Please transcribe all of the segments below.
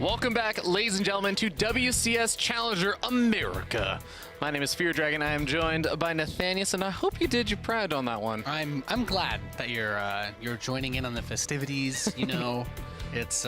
Welcome back, ladies and gentlemen, to WCS Challenger America. My name is Fear Dragon. I am joined by Nathanius, and I hope you did your proud on that one. I'm glad that you're joining in on the festivities. You know, it's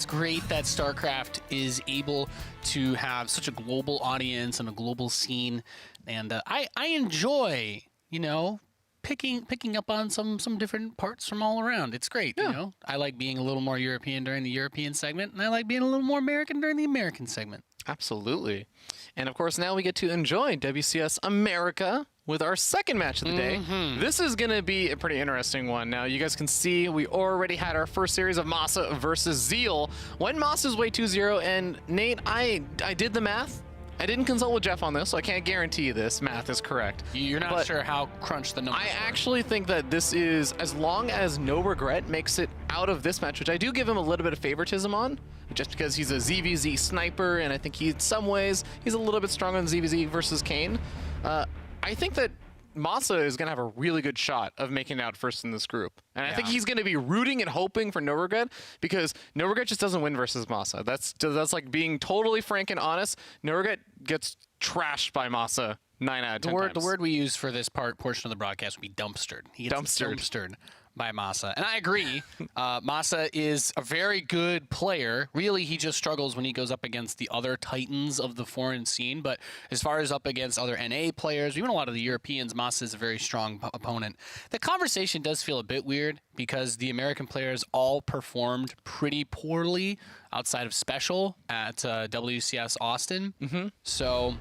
great that StarCraft is able to have such a global audience and a global scene, and I enjoy, you know, picking up on some different parts from all around. It's great, you know. I like being a little more European during the European segment, and I like being a little more American during the American segment. Absolutely. And of course, now we get to enjoy WCS America with our second match of the day. This is going to be a pretty interesting one. Now, you guys can see we already had our first series of Masa versus Zeal. When Masa's way 2-0, and Nate, I did the math. I didn't consult with Jeff on this, so I can't guarantee this math is correct. You're not sure how crunched the numbers I were. actually think that this is, as long as NoRegret makes it out of this match, which I do give him a little bit of favoritism on, just because he's a ZVZ sniper, and I think he, in some ways, he's a little bit stronger than ZVZ versus Kane. I think that Masa is going to have a really good shot of making it out first in this group. And I think he's going to be rooting and hoping for NoRegret, because NoRegret just doesn't win versus Masa. That's like being totally frank and honest. NoRegret gets trashed by Masa 9 out of 10 times. The word we use for this portion of the broadcast would be dumpstered. He gets dumpstered by Masa. And I agree. Masa is a very good player. Really, he just struggles when he goes up against the other titans of the foreign scene. But as far as up against other NA players, even a lot of the Europeans, Masa is a very strong opponent. The conversation does feel a bit weird because the American players all performed pretty poorly outside of Special at WCS Austin. So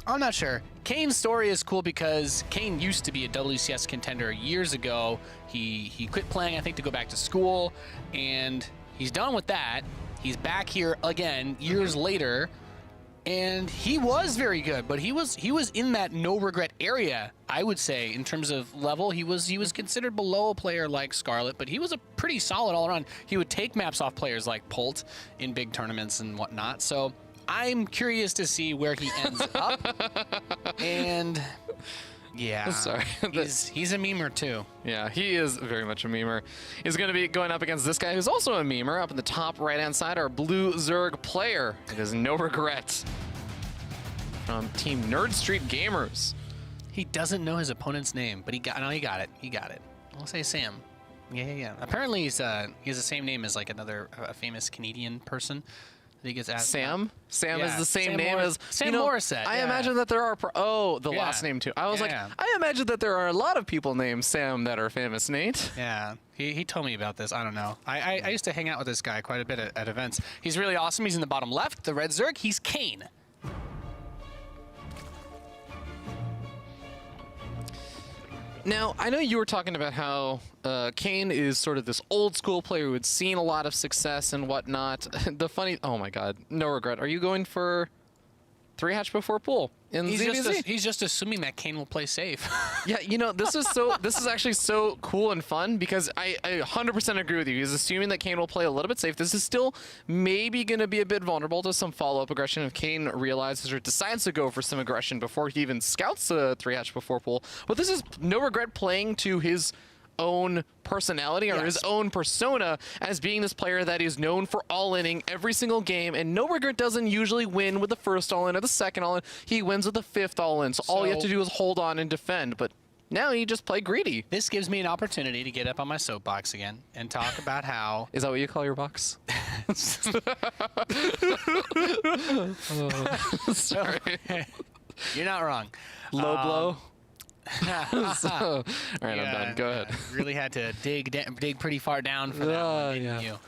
I'm not sure. Kane's story is cool because Kane used to be a WCS contender years ago. He quit playing, I think, to go back to school, and he's done with that. He's back here again years later, and he was very good, but he was in that no-regret area, I would say, in terms of level. He was considered below a player like Scarlet, but he was a pretty solid all-around. He would take maps off players like Pult in big tournaments and whatnot, so I'm curious to see where he ends up. And yeah, sorry, he's a memer too. Yeah, he is very much a memer. He's going to be going up against this guy who's also a memer. Up in the top right-hand side, our blue Zerg player. It is NoRegret from Team Nerd Street Gamers. He doesn't know his opponent's name, but he got it. He got it. I'll say Sam. Yeah. Apparently, he has the same name as like another famous Canadian person. He gets asked Sam? Sam is the same name as Sam Morissette. I imagine that there are the last name too. I was like, I imagine that there are a lot of people named Sam that are famous, Nate. Yeah, he told me about this. I don't know. I used to hang out with this guy quite a bit at events. He's really awesome. He's in the bottom left, the red Zerg. He's Kane. Now, I know you were talking about how Kane is sort of this old school player who had seen a lot of success and whatnot. Oh my God, NoRegret. Are you going for 3 hatch before pool in ZVZ? He's just assuming that Kane will play safe. Yeah, you know, this is actually so cool and fun because I 100% agree with you. He's assuming that Kane will play a little bit safe. This is still maybe going to be a bit vulnerable to some follow-up aggression if Kane realizes or decides to go for some aggression before he even scouts the 3 hatch before pool. But this is NoRegret playing to his own personality or his own persona as being this player that is known for all-inning every single game, and NoRegret doesn't usually win with the first all-in or the second all-in. He wins with the 5th all-in, so all you have to do is hold on and defend, but now you just play greedy. This gives me an opportunity to get up on my soapbox again and talk about how... Is that what you call your box? Sorry. You're not wrong. Low blow? All right, I'm done. Go ahead. Really had to dig pretty far down for that one, didn't you?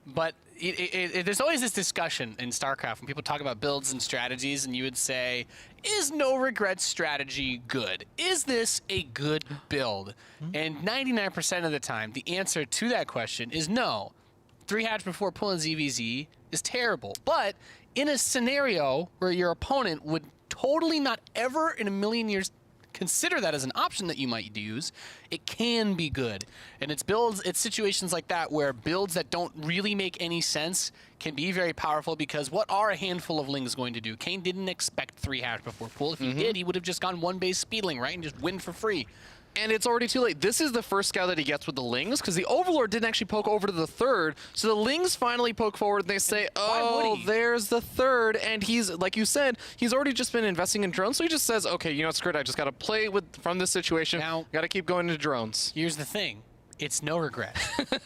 But there's always this discussion in StarCraft when people talk about builds and strategies, and you would say, is NoRegret strategy good? Is this a good build? And 99% of the time, the answer to that question is no. 3 hatch before pulling ZVZ is terrible. But in a scenario where your opponent would totally not ever in a million years consider that as an option that you might use, it can be good. And it's situations like that where builds that don't really make any sense can be very powerful, because what are a handful of Lings going to do? Kane didn't expect 3 hatch before pool. If he did, he would have just gone 1 base speedling, right, and just win for free. And it's already too late. This is the first scout that he gets with the Lings, because the Overlord didn't actually poke over to the third. So the Lings finally poke forward, and they say, oh, there's the third. And he's, like you said, he's already just been investing in drones. So he just says, okay, you know, screw it. I just got to play from this situation. Now, got to keep going to drones. Here's the thing. It's no regret.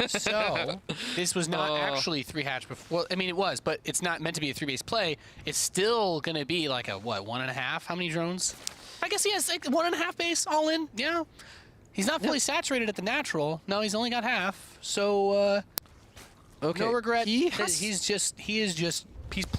So this was not actually 3-hatch before. Well, I mean, it was, but it's not meant to be a 3-base play. It's still going to be like a, what, 1.5? How many drones? I guess he has like 1.5 base all in. Yeah. He's not fully saturated at the natural. No, he's only got half. So okay. no regret. He's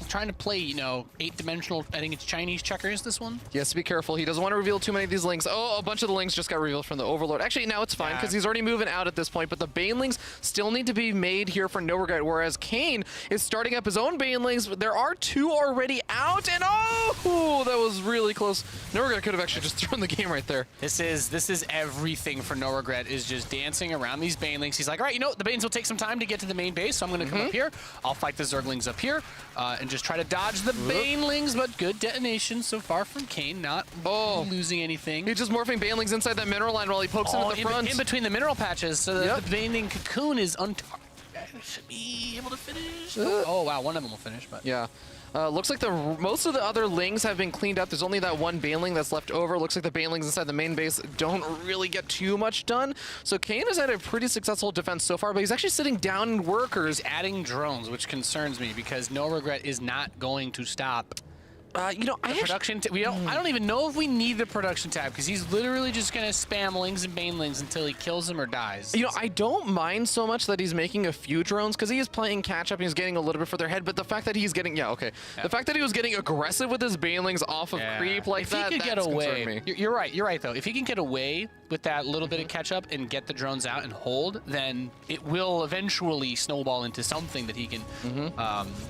trying to play, you know, 8-dimensional, I think it's Chinese checkers, this one. Yes, be careful. He doesn't want to reveal too many of these Lings. Oh, a bunch of the Lings just got revealed from the Overlord. Actually, now it's fine because he's already moving out at this point, but the Banelings still need to be made here for No Regret, whereas Kane is starting up his own Banelings. There are 2 already out, and oh, that was really close. No Regret could have actually just thrown the game right there. This is everything for No Regret, is just dancing around these Banelings. He's like, all right, you know, the Banes will take some time to get to the main base, so I'm going to come up here. I'll fight the Zerglings up here. And just try to dodge the Banelings, but good detonation so far from Kane, not losing anything. He's just morphing Banelings inside that mineral line while he pokes into the front. In between the mineral patches, so the Baneling cocoon is should be able to finish. Oh wow, one of them will finish, but yeah. Looks like most of the other Lings have been cleaned up. There's only that one Baneling that's left over. Looks like the Banelings inside the main base don't really get too much done. So Kane has had a pretty successful defense so far, but he's actually sitting down in workers. He's adding drones, which concerns me because No Regret is not going to stop. You know, I don't even know if we need the production tab because he's literally just gonna spam Lings and Banelings until he kills them or dies. You know, I don't mind so much that he's making a few drones because he is playing catch up and he's getting a little bit for their head. But the fact that he's getting, the fact that he was getting aggressive with his Banelings off of creep like that, if he could get away, you're right though. If he can get away with that little bit of catch up and get the drones out and hold, then it will eventually snowball into something that he can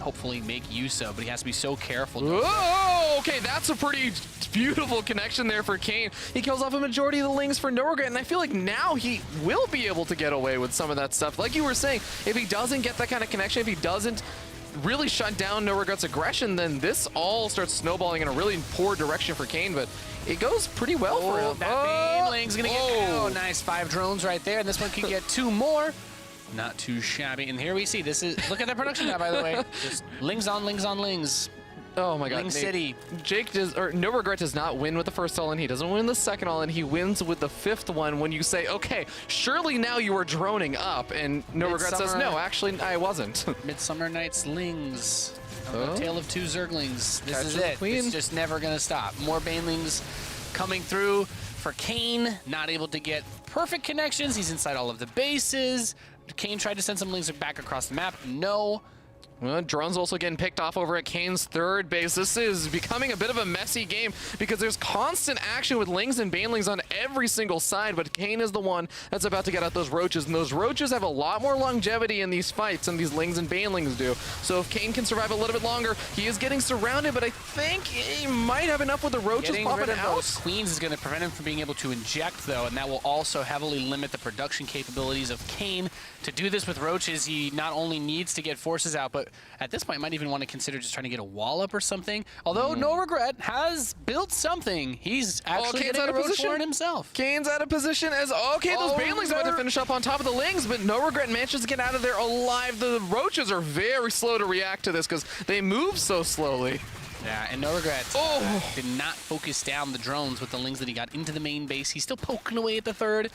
hopefully make use of. But he has to be so careful. Oh, okay, that's a pretty beautiful connection there for Kane. He kills off a majority of the Lings for No Regret, and I feel like now he will be able to get away with some of that stuff. Like you were saying, if he doesn't get that kind of connection, if he doesn't really shut down No Regret's aggression, then this all starts snowballing in a really poor direction for Kane, but it goes pretty well for him. That Baneling's gonna get nice 5 drones right there, and this one can get 2 more. Not too shabby. And here we see, look at the production tab, by the way. Just Lings on Lings on Lings. Oh my God, Ling City. No Regret does not win with the first all-in. He doesn't win the second all-in. He wins with the 5th one when you say, okay, surely now you are droning up. And No Regret says, no, actually, I wasn't. Midsummer Night's Lings. A tale of 2 Zerglings. This is it. Queen. It's just never going to stop. More Banelings coming through for Kane. Not able to get perfect connections. He's inside all of the bases. Kane tried to send some Lings back across the map. No. Well, drones also getting picked off over at Kane's third base. This is becoming a bit of a messy game because there's constant action with Lings and Banelings on every single side, but Kane is the one that's about to get out those Roaches, and those Roaches have a lot more longevity in these fights than these Lings and Banelings do. So if Kane can survive a little bit longer, he is getting surrounded, but I think he might have enough with the Roaches popping out. Queens is going to prevent him from being able to inject, though, and that will also heavily limit the production capabilities of Kane. To do this with Roaches, he not only needs to get forces out, but at this point might even want to consider just trying to get a wall up or something. Although No Regret has built something. He's actually getting a Roach Warren himself. Kane's out of position as, those Banelings about to finish up on top of the Lings, but No Regret manages to get out of there alive. The Roaches are very slow to react to this because they move so slowly. Yeah, and No Regret did not focus down the drones with the Lings that he got into the main base. He's still poking away at the third.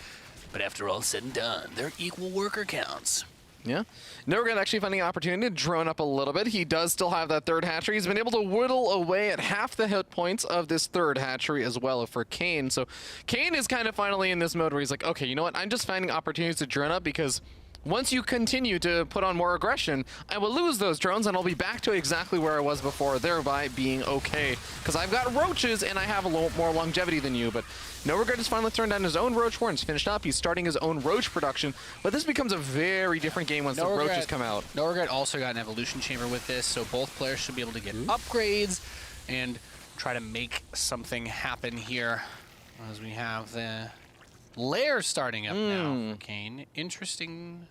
But after all said and done, they're equal worker counts. Yeah. No Regret actually finding an opportunity to drone up a little bit. He does still have that third hatchery. He's been able to whittle away at half the hit points of this third hatchery as well for Kane. So Kane is kind of finally in this mode where he's like, okay, you know what? I'm just finding opportunities to drone up because once you continue to put on more aggression, I will lose those drones and I'll be back to exactly where I was before, thereby being okay. Because I've got Roaches and I have a little more longevity than you, but No Regret has finally thrown down his own Roach horns, finished up. He's starting his own Roach production, but this becomes a very different game once the Roaches come out. No Regret also got an evolution chamber with this, so both players should be able to get upgrades and try to make something happen here as we have the lair starting up now for Kane. Interesting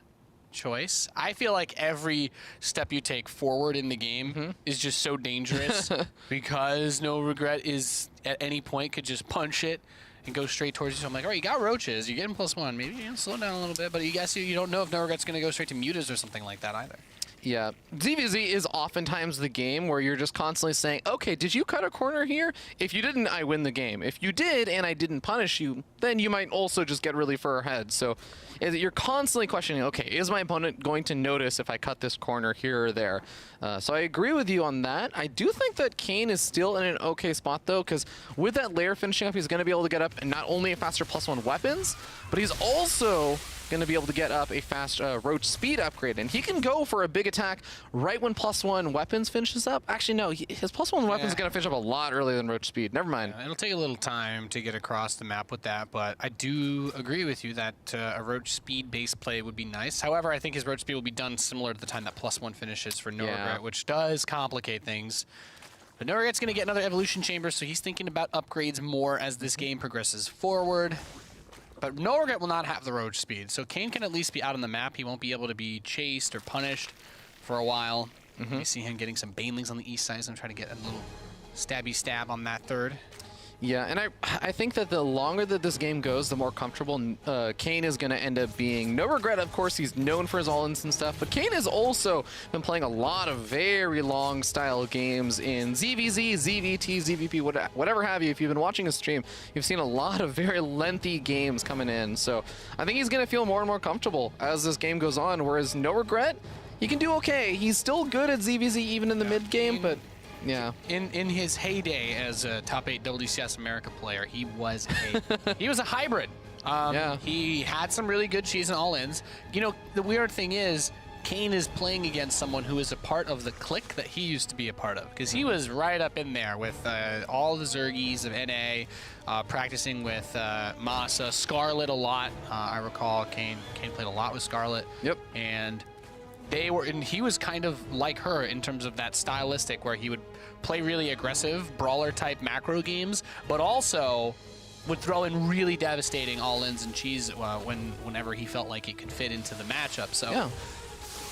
choice. I feel like every step you take forward in the game is just so dangerous because No Regret is at any point could just punch it and go straight towards you. So I'm like, all right, you got roaches. You're getting +1. Maybe slow down a little bit. But you don't know if NoRegret's going to go straight to mutas or something like that either. Yeah, ZVZ is oftentimes the game where you're just constantly saying, okay, did you cut a corner here? If you didn't, I win the game. If you did and I didn't punish you, then you might also just get really far ahead. So you're constantly questioning, okay, is my opponent going to notice if I cut this corner here or there? So I agree with you on that. I do think that Kane is still in an okay spot, though, because with that layer finishing up, he's going to be able to get up and not only a faster +1 weapons, but he's also going to be able to get up a fast roach speed upgrade, and he can go for a big attack right when +1 weapons finishes up. Actually, no, his +1 weapons is going to finish up a lot earlier than roach speed. Never mind. It'll take a little time to get across the map with that, but I do agree with you that a roach speed base play would be nice. However, I think his roach speed will be done similar to the time that +1 finishes for NoRegret, which does complicate things. But NoRegret's going to get another evolution chamber, so he's thinking about upgrades more as this game progresses forward. But NoRegret will not have the roach speed, so Kane can at least be out on the map. He won't be able to be chased or punished for a while. You see him getting some banelings on the east side, so I'm trying to get a little stabby stab on that third. Yeah, and I think that the longer that this game goes, the more comfortable Kane is going to end up being. NoRegret, of course, he's known for his all-ins and stuff, but Kane has also been playing a lot of very long style games in ZVZ, ZVT, ZVP, whatever have you. If you've been watching his stream, you've seen a lot of very lengthy games coming in. So I think he's going to feel more and more comfortable as this game goes on, whereas NoRegret, he can do okay. He's still good at ZVZ even in the mid-game, but... yeah. In his heyday as a top 8 WCS America player, he was a hybrid. He had some really good cheese and all-ins. You know, the weird thing is, Kane is playing against someone who is a part of the clique that he used to be a part of, because he was right up in there with all the Zergies of NA, practicing with Masa, Scarlet a lot. I recall Kane played a lot with Scarlet. Yep. And he was kind of like her in terms of that stylistic, where he would play really aggressive brawler type macro games, but also would throw in really devastating all-ins and cheese whenever he felt like it could fit into the matchup. So yeah.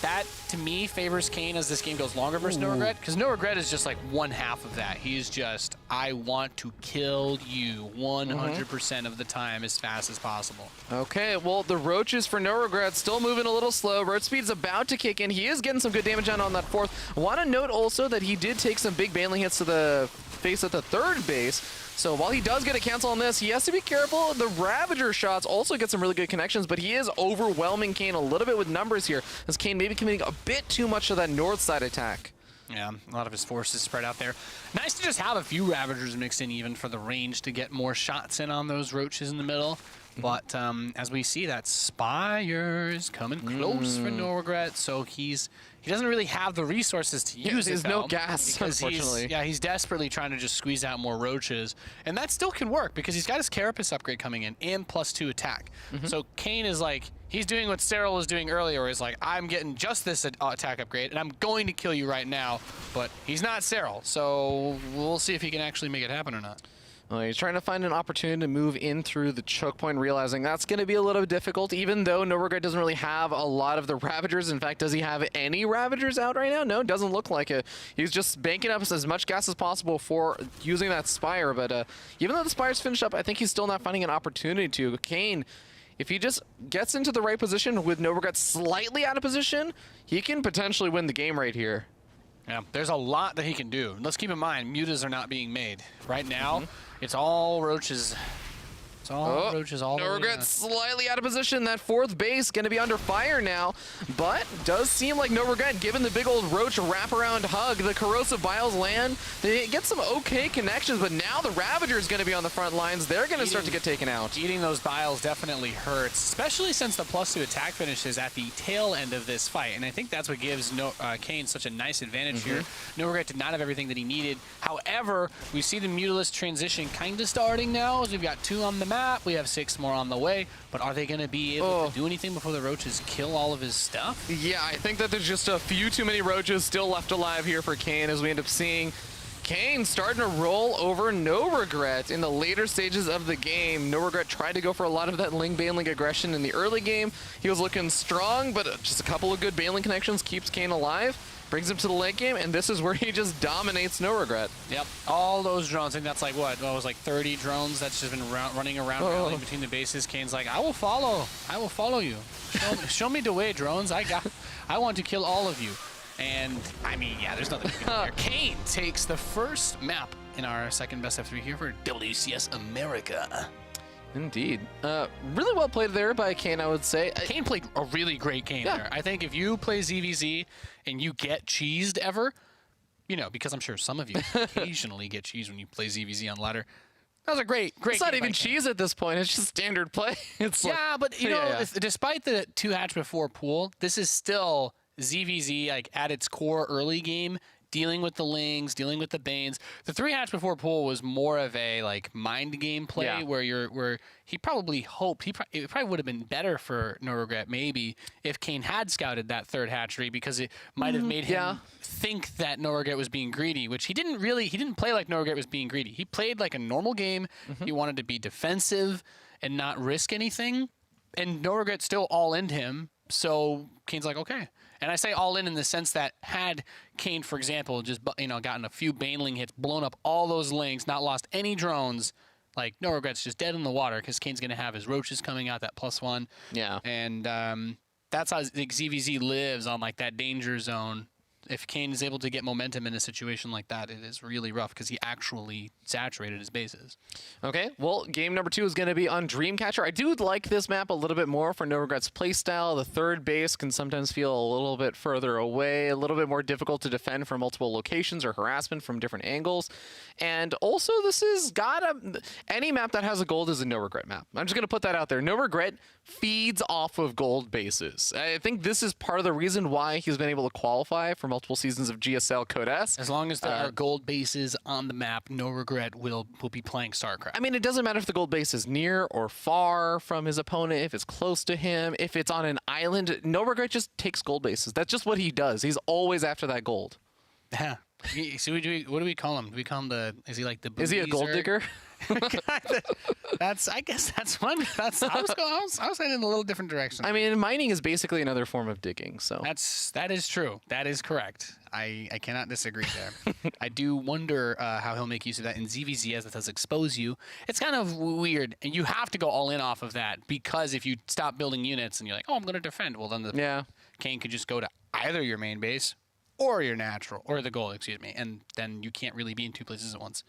That, to me, favors Kane as this game goes longer versus NoRegret, because NoRegret is just like one half of that. He's just, I want to kill you 100% of the time as fast as possible. Okay, well, the roaches for NoRegret still moving a little slow. Roach speed's about to kick in. He is getting some good damage on that fourth. Want to note also that he did take some big baneling hits to the face at the third base. So while he does get a cancel on this, he has to be careful. The Ravager shots also get some really good connections, but he is overwhelming Kane a little bit with numbers here, as Kane maybe committing a bit too much of that north side attack. Yeah, a lot of his forces spread out there. Nice to just have a few Ravagers mixed in even for the range to get more shots in on those roaches in the middle. But as we see, that Spire is coming close for NoRegret, so he doesn't really have the resources to use it. There's no gas, unfortunately. He's desperately trying to just squeeze out more roaches, and that still can work because he's got his Carapace upgrade coming in and +2 attack. So Kane is like, he's doing what Cyril was doing earlier, where he's like, I'm getting just this attack upgrade, and I'm going to kill you right now, but he's not Cyril, so we'll see if he can actually make it happen or not. Well, he's trying to find an opportunity to move in through the choke point, realizing that's going to be a little bit difficult, even though NoRegret doesn't really have a lot of the Ravagers. In fact, does he have any Ravagers out right now? No, doesn't look like it. He's just banking up as much gas as possible for using that Spire, but even though the Spire's finished up, I think he's still not finding an opportunity to. Kane, if he just gets into the right position with NoRegret slightly out of position, he can potentially win the game right here. Yeah, there's a lot that he can do. Let's keep in mind, mutas are not being made. Right now, it's all roaches. It's all roaches all over. NoRegret slightly out of position. That fourth base going to be under fire now, but does seem like NoRegret, given the big old roach wraparound hug, the corrosive biles land. They get some okay connections, but now the Ravager is going to be on the front lines. They're going to start to get taken out. Eating those biles definitely hurts, especially since the +2 attack finishes at the tail end of this fight, and I think that's what gives Kane such a nice advantage here. NoRegret did not have everything that he needed. However, we see the Mutalisk transition kind of starting now, as we've got 2 on the map. We have 6 more on the way, but are they going to be able to do anything before the roaches kill all of his stuff? Yeah, I think that there's just a few too many roaches still left alive here for Kane, as we end up seeing Kane starting to roll over NoRegret in the later stages of the game. NoRegret tried to go for a lot of that Ling Baneling aggression in the early game. He was looking strong, but just a couple of good Baneling connections keeps Kane alive. brings him to the late game, and this is where he just dominates NoRegret. Yep. All those drones. I think that's like, what? Well, it was like 30 drones that's just been running around rallying between the bases. Kane's like, I will follow. I will follow you. Show me the way, drones. I want to kill all of you. And, I mean, yeah, there's nothing we can do here. Kane takes the first map in our second best of 3 here for WCS America. Indeed. Really well played there by Kane, I would say. Kane played a really great game there. I think if you play ZVZ and you get cheesed ever, you know, because I'm sure some of you occasionally get cheesed when you play ZVZ on ladder. That was a great It's not even cheese at this point. It's just standard play. It's but you know, despite the 2 hatch before pool, this is still ZVZ like at its core early game, dealing with the Lings, dealing with the Banes. The 3 hatch before pool was more of a like mind game play where he probably hoped it probably would have been better for NoRegret maybe if Kane had scouted that 3rd hatchery, because it might have made him think that NoRegret was being greedy, which he didn't play like NoRegret was being greedy. He played like a normal game. He wanted to be defensive and not risk anything, and NoRegret still all-in'd him. So Kane's like, okay. And I say all in the sense that had Kane, for example, just gotten a few Baneling hits, blown up all those Lings, not lost any drones, like NoRegret's just dead in the water because Kane's going to have his roaches coming out, that +1. Yeah. And that's how like, ZVZ lives on like that danger zone. If Kane is able to get momentum in a situation like that, it is really rough because he actually saturated his bases. Okay, well, game number 2 is going to be on Dreamcatcher. I do like this map a little bit more for NoRegret's playstyle. The 3rd base can sometimes feel a little bit further away, a little bit more difficult to defend from multiple locations or harassment from different angles. And also, this has got any map that has a gold is a NoRegret map. I'm just going to put that out there. NoRegret feeds off of gold bases. I think this is part of the reason why he's been able to qualify for multiple seasons of GSL Code S. As long as there are gold bases on the map, NoRegret will be playing StarCraft. I mean, it doesn't matter if the gold base is near or far from his opponent, if it's close to him, if it's on an island. NoRegret just takes gold bases. That's just what he does. He's always after that gold. Yeah. So what do we call him? Do we call him is he like the Is he a gold digger? I guess that's one. I was heading in a little different direction. I mean, mining is basically another form of digging, so that is true. That is correct. I cannot disagree there. I do wonder how he'll make use of that in ZVZ, as it does expose you. It's kind of weird, and you have to go all in off of that, because if you stop building units and you're like, oh, I'm going to defend, well, then Kane could just go to either your main base or your natural, or the gold, excuse me, and then you can't really be in 2 places at once.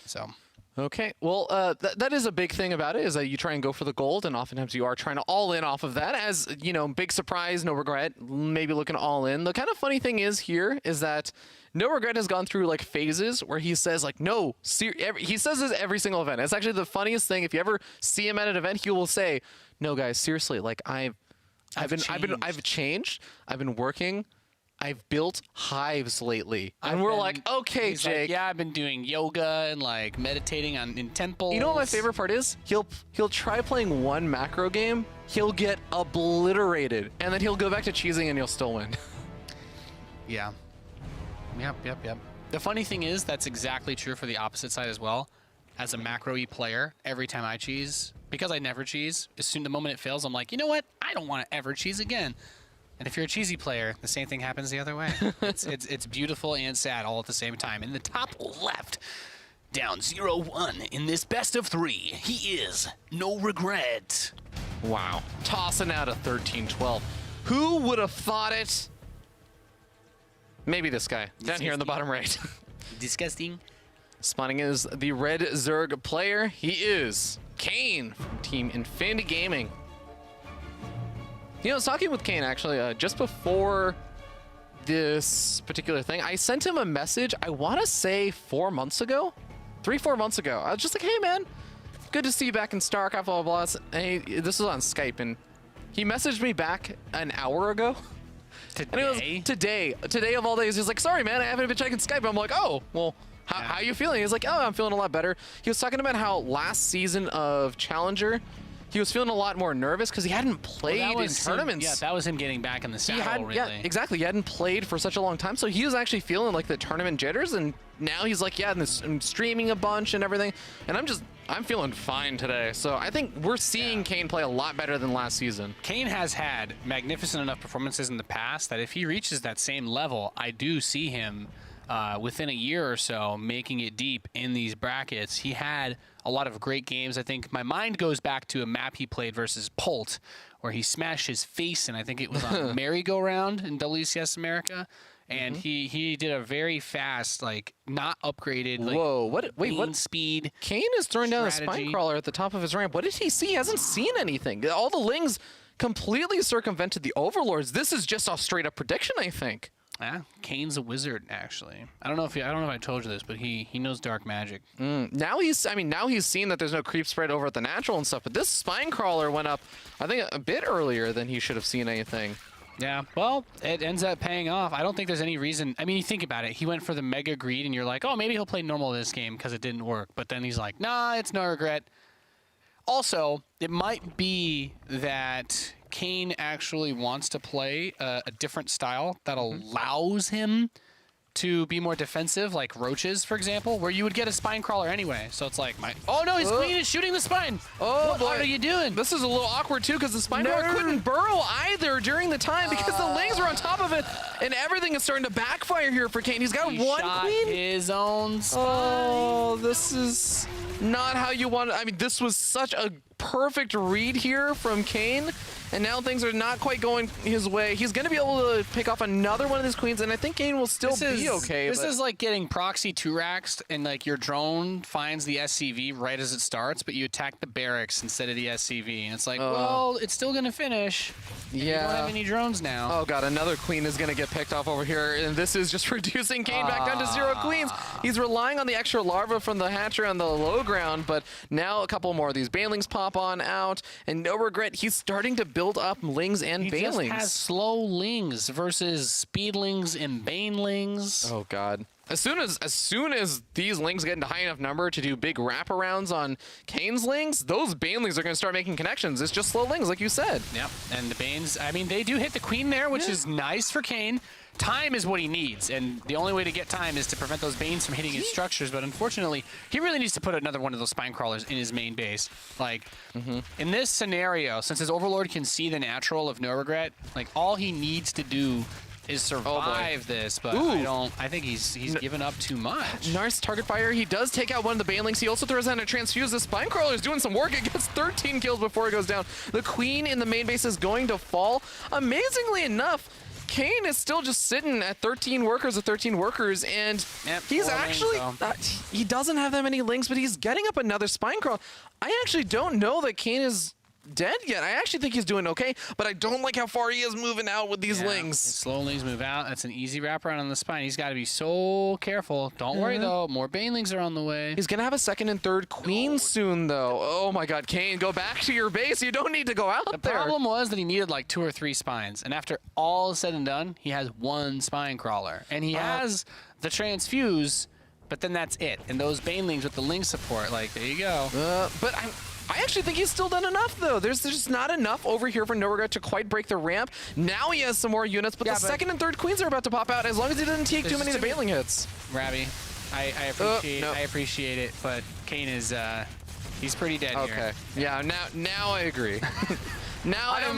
So. Okay, well, that is a big thing about it, is that you try and go for the gold, and oftentimes you are trying to all in off of that. As, you know, big surprise, NoRegret, maybe looking all in. The kind of funny thing is here is that NoRegret has gone through like phases where he says like, no, he says this every single event. It's actually the funniest thing. If you ever see him at an event, he will say, no, guys, seriously, like I've changed. I've been working. I've built hives lately. And we're like, okay, Jake. Like, yeah, I've been doing yoga and like meditating in temples. You know what my favorite part is? He'll try playing one macro game, he'll get obliterated, and then he'll go back to cheesing and he'll still win. Yeah. Yep. The funny thing is, that's exactly true for the opposite side as well. As a macro-y player, every time I cheese, because I never cheese, the moment it fails, I'm like, you know what? I don't want to ever cheese again. And if you're a cheesy player, the same thing happens the other way. It's beautiful and sad all at the same time. In the top left, down 0-1 in this best of 3, he is NoRegret. Wow. Tossing out a 13-12. Who would have thought it? Maybe this guy, down here in the bottom right. Disgusting. Spawning is the red Zerg player. He is Kane from Team Infinity Gaming. You know, I was talking with Kane, actually, just before this particular thing. I sent him a message, I want to say 4 months ago? 3-4 months ago. I was just like, hey, man, good to see you back in StarCraft, blah, blah, blah. And this was on Skype, and he messaged me back an hour ago. Today? And it was today of all days. He's like, sorry, man, I haven't been checking Skype. I'm like, oh, well, how you feeling? He's like, oh, I'm feeling a lot better. He was talking about how last season of Challenger, he was feeling a lot more nervous because he hadn't played in tournaments. Yeah, that was him getting back in the saddle, really. Yeah, exactly. He hadn't played for such a long time, so he was actually feeling like the tournament jitters, and now he's like, yeah, I'm streaming a bunch and everything, and I'm feeling fine today. So I think we're seeing Kane play a lot better than last season. Kane has had magnificent enough performances in the past that if he reaches that same level, I do see him within a year or so making it deep in these brackets. He had a lot of great games. I think my mind goes back to a map he played versus Polt, where he smashed his face, and I think it was on merry-go-round in WCS America. And he did a very fast, like, not upgraded, like, whoa, what speed. Kane is throwing down a spine crawler at the top of his ramp. What did he see? He hasn't seen anything. All the Lings completely circumvented the Overlords. This is just a straight-up prediction, I think. Yeah, Kane's a wizard, actually. I don't know if I told you this, but he knows dark magic. Now he's seen that there's no creep spread over at the natural and stuff. But this spine crawler went up, I think, a bit earlier than he should have seen anything. Yeah, well, it ends up paying off. I don't think there's any reason. I mean, you think about it. He went for the Mega Greed, and you're like, oh, maybe he'll play normal this game because it didn't work. But then he's like, nah, it's NoRegret. Also, it might be that Kane actually wants to play a different style that allows him to be more defensive, like Roaches, for example, where you would get a spine crawler anyway. So it's like, oh no, his queen is shooting the spine. Oh, what are you doing? This is a little awkward too, because the spine crawler couldn't burrow either during the time because the Lings were on top of it, and everything is starting to backfire here for Kane. He's got one queen. His own spine. Oh, this is not how you want it. I mean, this was such a perfect read here from Kane, and now things are not quite going his way. He's going to be able to pick off another one of his queens, and I think Kane will still be okay. This is like getting proxy 2-racks, and like your drone finds the SCV right as it starts, but you attack the barracks instead of the SCV, and it's like, well, it's still going to finish. Yeah. You don't have any drones now. Oh god, another queen is going to get picked off over here, and this is just reducing Kane back down to 0 queens. He's relying on the extra larva from the hatcher on the low ground, but now a couple more of these banelings pop on out, and NoRegret, he's starting to build up Lings and banelings. He just has slow Lings versus speedlings and banelings. Oh god. As soon as these Lings get into high enough number to do big wraparounds on Kane's Lings, those banelings are going to start making connections. It's just slow Lings, like you said. Yep, and the Banes, I mean, they do hit the queen there, which is nice for Kane. Time is what he needs, and the only way to get time is to prevent those Banes from hitting his structures, but unfortunately, he really needs to put another one of those spine crawlers in his main base. Like, in this scenario, since his Overlord can see the natural of NoRegret, like, all he needs to do is survive this, but I think he's given up too much. Nice target fire. He does take out one of the banelings. He also throws down a transfuse. The spine crawler is doing some work. It gets 13 kills before it goes down. The queen in the main base is going to fall. Amazingly enough, Kane is still just sitting at 13 workers, and he's actually, he doesn't have that many links, but he's getting up another spine crawl. I actually don't know that Kane is dead yet. I actually think he's doing okay, but I don't like how far he is moving out with these Lings. Slow Lings move out. That's an easy wraparound on the spine. He's got to be so careful. Don't worry, though. More banelings are on the way. He's going to have a second and third queen soon, though. Oh, my God. Kane, go back to your base. You don't need to go out there. The problem was that he needed like 2 or 3 spines, and after all is said and done, he has 1 spine crawler, and he has the transfuse, but then that's it. And those banelings with the Ling support, like, there you go. But I actually think he's still done enough, though. There's just not enough over here for NoRegret to quite break the ramp. Now he has some more units, but the second and third queens are about to pop out as long as he doesn't take too many of the baneling hits. Rabby, I appreciate it, but Kane is he's pretty dead here. Okay. Yeah. Now I agree. Now I don't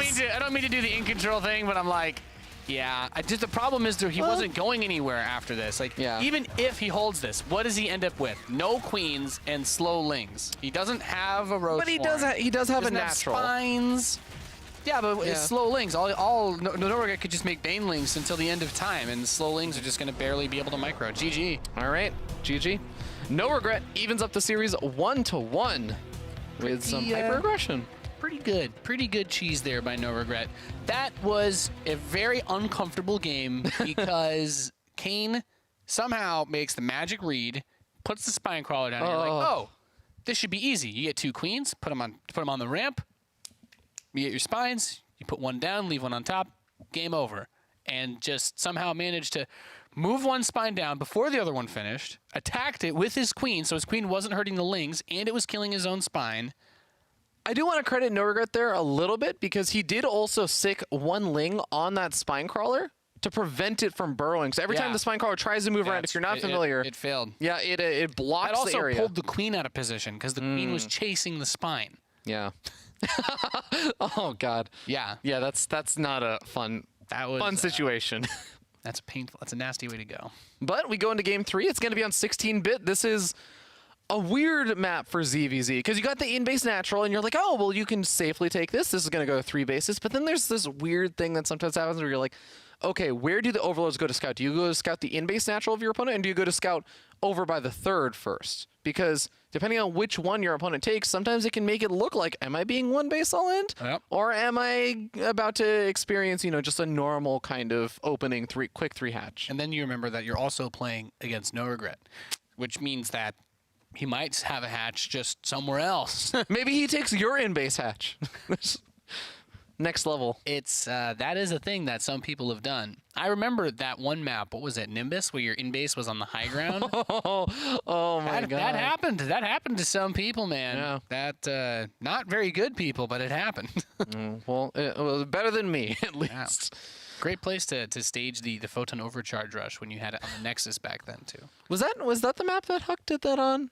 mean to do the in control thing, but I'm like, yeah. Just the problem is that he wasn't going anywhere after this. Like, even if he holds this, what does he end up with? No queens and slow Lings. He doesn't have a road. But he does have a natural. Spines. Yeah, but it's slow Lings. NoRegret could just make banelings until the end of time, and the slow Lings are just going to barely be able to micro. GG. All right, GG. NoRegret evens up the series 1-1 with some hyper aggression. Pretty good cheese there by NoRegret. That was a very uncomfortable game because Kane somehow makes the magic read, puts the spine crawler down, and you're like, oh, this should be easy. You get 2 queens, put them on the ramp, you get your spines, you put 1 down, leave 1 on top, game over. And just somehow managed to move 1 spine down before the other one finished, attacked it with his queen, so his queen wasn't hurting the Lings, and it was killing his own spine. I do want to credit NoRegret there a little bit because he did also sick one Ling on that spine crawler to prevent it from burrowing. So every time the spine crawler tries to move around, if you're not familiar, it failed. Yeah, it blocks it also the area. pulled the queen out of position because the queen was chasing the spine. Yeah. Oh God. Yeah. Yeah, that's not a fun situation. That's painful. That's a nasty way to go. But we go into game 3. It's going to be on 16-bit. This is a weird map for ZVZ because you got the in-base natural and you're like, oh, well, you can safely take this. This is going to go to 3 bases. But then there's this weird thing that sometimes happens where you're like, okay, where do the overlords go to scout? Do you go to scout the in-base natural of your opponent, and do you go to scout over by the 3rd first? Because depending on which one your opponent takes, sometimes it can make it look like, am I being 1 base all in? Yep. Or am I about to experience, just a normal kind of opening quick 3 hatch? And then you remember that you're also playing against NoRegret, which means that he might have a hatch just somewhere else. Maybe he takes your in-base hatch. Next level. It's that is a thing that some people have done. I remember that one map. What was it, Nimbus, where your in-base was on the high ground? Oh my God. That happened. That happened to some people, man. Yeah. That not very good people, but it happened. Well, it was better than me, at least. Yeah. Great place to stage the photon overcharge rush when you had it on the Nexus back then too. Was that the map that Huck did that on?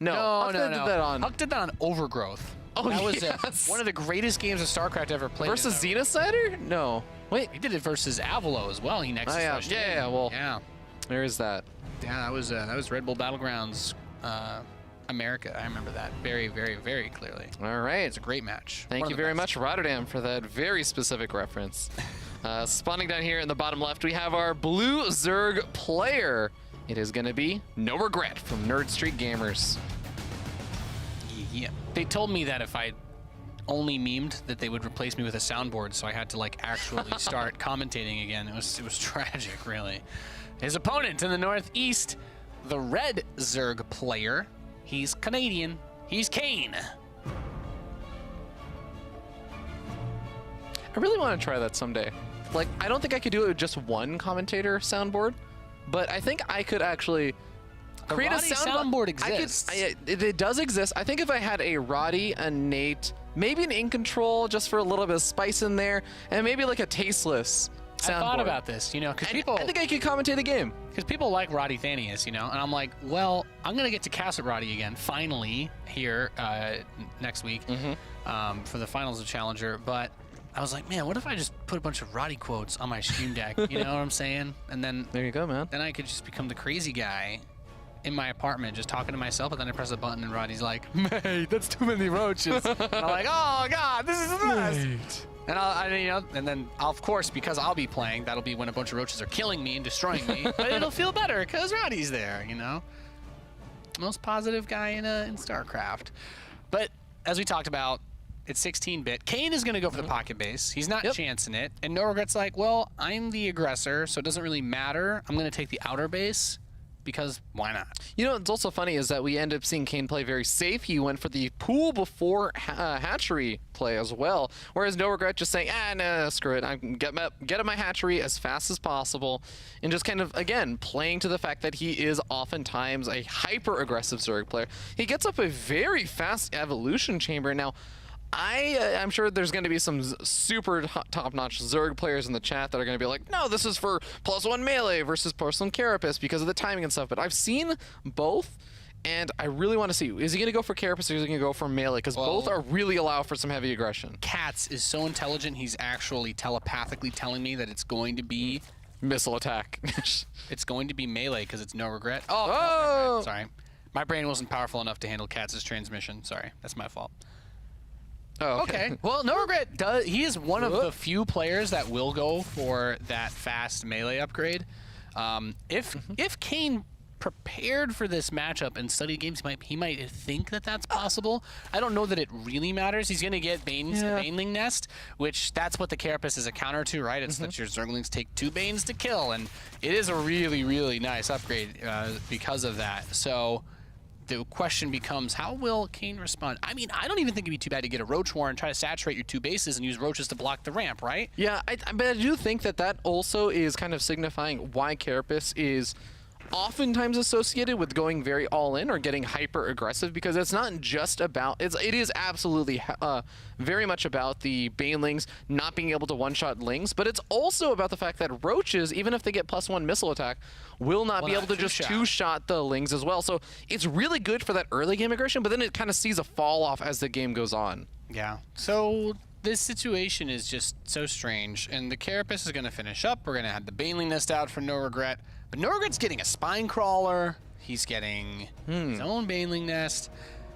No, Huck did that on. Huck did that on Overgrowth. Oh, that was yes. one of the greatest games of StarCraft ever played. Versus Xenocider? No. Wait. He did it versus Avalo as well. He Nexus rushed in. Well, yeah. There is that. Yeah, that was Red Bull Battlegrounds America. I remember that very, very, very clearly. All right. It's a great match. Thank you very much, Rotterdam, for that very specific reference. Spawning down here in the bottom left, we have our blue Zerg player. It is going to be NoRegret from Nerd Street Gamers. Yeah. They told me that if I only memed that they would replace me with a soundboard, so I had to actually start commentating again. It was tragic, really. His opponent in the Northeast, the red Zerg player. He's Canadian. He's Kane. I really want to try that someday. I don't think I could do it with just one commentator soundboard, but I think I could actually create a soundboard exists. It does exist. I think if I had a Roddy, a Nate, maybe an In Control just for a little bit of spice in there, and maybe a tasteless soundboard. I thought about this, because people. I think I could commentate the game. Because people like Roddy Thanius, and I'm like, well, I'm gonna get to cast at Roddy again finally here next week for the finals of Challenger, but. I was like, man, what if I just put a bunch of Roddy quotes on my stream deck? You know what I'm saying? And then there you go, man. Then I could just become the crazy guy in my apartment, just talking to myself. But then I press a button, and Roddy's like, "Mate, that's too many roaches." And I'm like, "Oh God, this is the best." And then of course, because I'll be playing, that'll be when a bunch of roaches are killing me and destroying me. But it'll feel better because Roddy's there. Most positive guy in StarCraft. But as we talked about. It's 16-bit. Kane is going to go for the pocket base. He's not chancing it. And NoRegret's like, well, I'm the aggressor, so it doesn't really matter. I'm going to take the outer base because why not? What's also funny is that we end up seeing Kane play very safe. He went for the pool before hatchery play as well, whereas NoRegret just saying, no, screw it. I'm get at my hatchery as fast as possible and just kind of, again, playing to the fact that he is oftentimes a hyper-aggressive Zerg player. He gets up a very fast evolution chamber. Now, I'm sure there's going to be some super top-notch Zerg players in the chat that are going to be like, no, this is for +1 melee versus +1 Carapace because of the timing and stuff. But I've seen both, and I really want to see, is he going to go for Carapace or is he going to go for melee? Because both are really allow for some heavy aggression. Katz is so intelligent, he's actually telepathically telling me that it's going to be... missile attack. It's going to be melee because it's NoRegret. Oh! No, sorry. My brain wasn't powerful enough to handle Katz's transmission. Sorry, that's my fault. Oh, okay. Well, NoRegret he is one of the few players that will go for that fast melee upgrade. If Kane prepared for this matchup and studied games, he might think that that's possible. I don't know that it really matters. He's going to get Baneling Nest, which that's what the Carapace is a counter to, right? It's that your Zerglings take 2 Banes to kill, and it is a really, really nice upgrade because of that. So the question becomes, how will Kane respond? I mean, I don't even think it'd be too bad to get a Roach War and try to saturate your 2 bases and use Roaches to block the ramp, right? Yeah, but I do think that also is kind of signifying why Carapace is oftentimes associated with going very all in or getting hyper aggressive, because it's not just about it is absolutely very much about the banelings not being able to one-shot lings, but it's also about the fact that roaches, even if they get +1 missile attack, will not be able to just two-shot the lings as well. So it's really good for that early game aggression, but then it kind of sees a fall off as the game goes on. Yeah. So this situation is just so strange, and the Carapace is going to finish up. We're going to have the Baneling Nest out for NoRegret, but NoRegret's getting a Spine Crawler. He's getting his own Baneling Nest,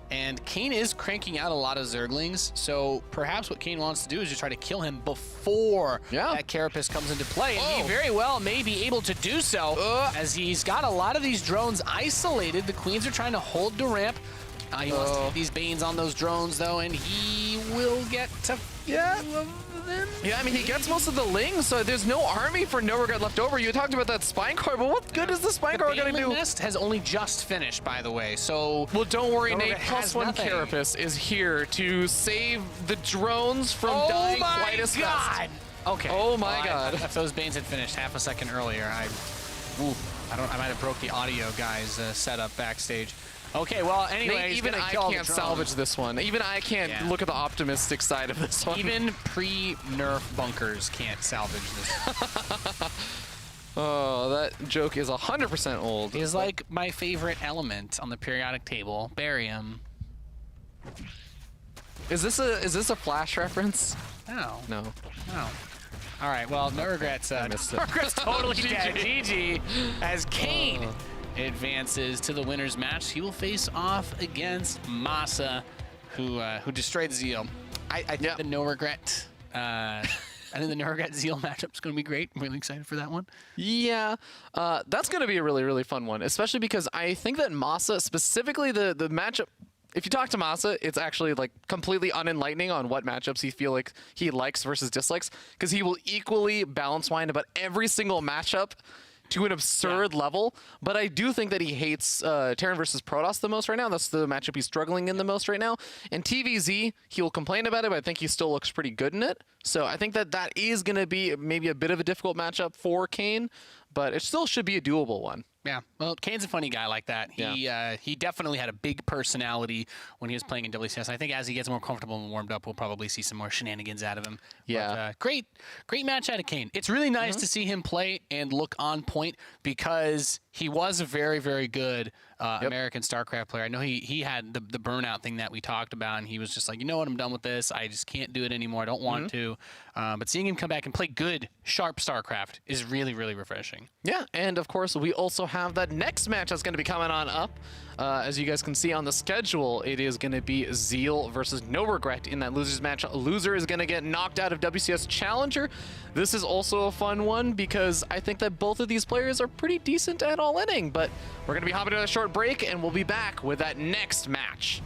and Kane is cranking out a lot of Zerglings, so perhaps what Kane wants to do is just try to kill him before that Carapace comes into play, and he very well may be able to do so, as he's got a lot of these drones isolated. The Queens are trying to hold the ramp. He wants to get these Banes on those drones, though, and he will get to them. Yeah, I mean, he gets most of the lings, so there's no army for NoRegret left over. You talked about that Spine Core, but what good is the Spine Core going to do? The Nest has only just finished, by the way, so... Well, don't worry, Nate. +1 Carapace is here to save the drones from dying quite as fast. Okay. Oh my God. If those Banes had finished half a second earlier, I might have broke the audio guys setup backstage. Okay, well, anyway, even I can't salvage this one. Even I can't look at the optimistic side of this one. Even pre-nerf bunkers can't salvage this. Oh, that joke is 100% old. He's like my favorite element on the periodic table. Barium. Is this a Flash reference? No. No. No. All right, well, NoRegret's totally dead. GG. As Kane advances to the winner's match, he will face off against Masa, who destroyed Zeal. I think the NoRegret. I think the NoRegret Zeal matchup is going to be great. I'm really excited for that one. Yeah, that's going to be a really, really fun one, especially because I think that Masa, specifically the matchup, if you talk to Masa, it's actually like completely unenlightening on what matchups he feel like he likes versus dislikes, because he will equally balance wind about every single matchup to an absurd level. But I do think that he hates Terran versus Protoss the most right now. That's the matchup he's struggling in the most right now. And TVZ, he'll complain about it, but I think he still looks pretty good in it. So I think that that is going to be maybe a bit of a difficult matchup for Kane, but it still should be a doable one. Yeah, well, Kane's a funny guy like that. He definitely had a big personality when he was playing in WCS. I think as he gets more comfortable and warmed up, we'll probably see some more shenanigans out of him. Yeah. But, great match out of Kane. It's really nice to see him play and look on point, because he was a very, very good American StarCraft player. I know he had the burnout thing that we talked about, and he was just like, you know what, I'm done with this. I just can't do it anymore. I don't want to. But seeing him come back and play good, sharp StarCraft is really, really refreshing. Yeah, and of course, we also have that next match that's going to be coming on up. As you guys can see on the schedule, it is going to be Zeal versus NoRegret in that losers match. Loser is going to get knocked out of WCS Challenger. This is also a fun one, because I think that both of these players are pretty decent at all-inning, but we're going to be hopping to a short break, and we'll be back with that next match.